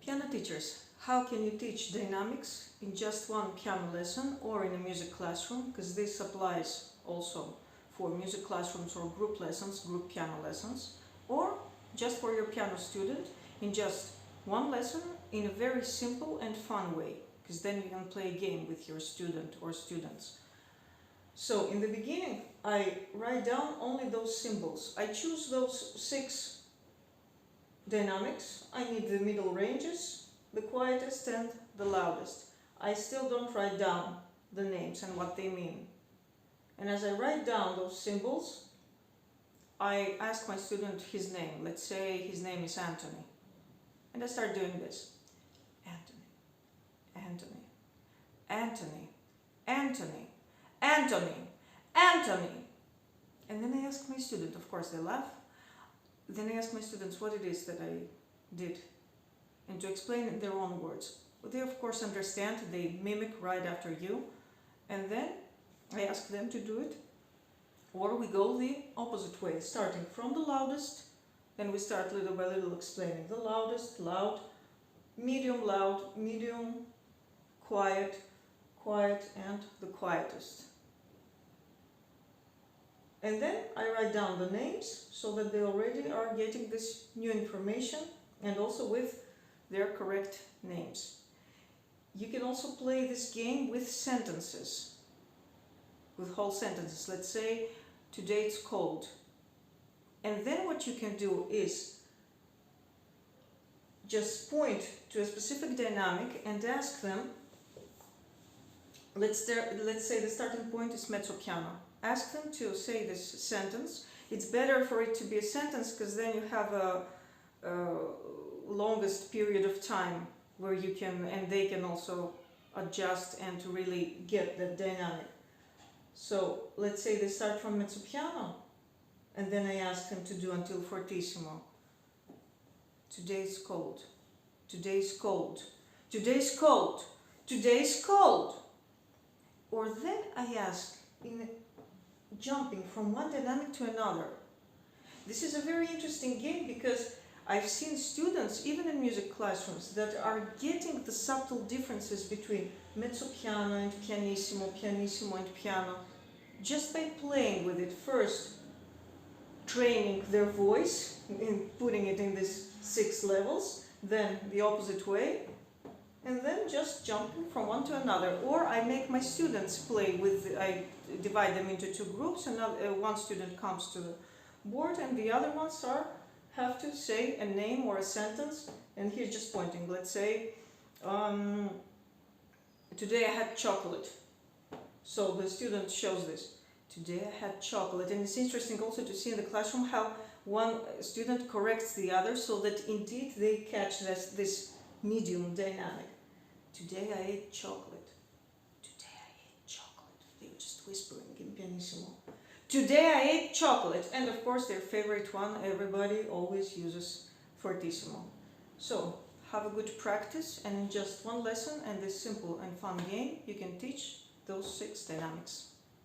Piano teachers, how can you teach dynamics in just one piano lesson or in a music classroom? Because this applies also for music classrooms or group lessons, group piano lessons, or just for your piano student in just one lesson in a very simple and fun way, because then you can play a game with your student or students. So in the beginning, I write down only those symbols. I choose those 6 dynamics. I need the middle ranges, the quietest and the loudest. I still don't write down the names and what they mean. And as I write down those symbols, I ask my student his name. Let's say his name is Anthony. And I start doing this. Anthony, Anthony, Anthony, Anthony, Anthony, Anthony. And then I ask my student, of course they laugh. Then I ask my students what it is that I did, and to explain in their own words. But they of course understand, they mimic right after you, and then I ask them to do it. Or we go the opposite way, starting from the loudest, then we start little by little explaining the loudest, loud, medium, quiet, quiet, and the quietest. And then I write down the names so that they already are getting this new information and also with their correct names. You can also play this game with sentences, with whole sentences. Let's say, today it's cold. And then what you can do is just point to a specific dynamic and ask them, let's say the starting point is mezzo piano. Ask them to say this sentence. It's better for it to be a sentence because then you have a longest period of time where you can, and they can also adjust and to really get that dynamic. So let's say they start from mezzo piano and then I ask them to do until fortissimo. Today's cold. Today's cold. Today's cold. Today's cold. Or then I ask in jumping from one dynamic to another. This is a very interesting game because I've seen students, even in music classrooms, that are getting the subtle differences between mezzo piano and pianissimo, pianissimo and piano, just by playing with it. First, training their voice, in putting it in these 6 levels, then the opposite way, and then just jumping from one to another. Or I make my students play with, I divide them into 2 groups, and one student comes to the board and the other ones have to say a name or a sentence, and he's just pointing. Let's say, today I had chocolate. So the student shows this. Today I had chocolate. And it's interesting also to see in the classroom how one student corrects the other so that indeed they catch this medium dynamic. Today I ate chocolate. Today I ate chocolate. They were just whispering in pianissimo. Today I ate chocolate. And of course their favorite one, everybody always uses fortissimo. So have a good practice, and in just one lesson and this simple and fun game you can teach those 6 dynamics.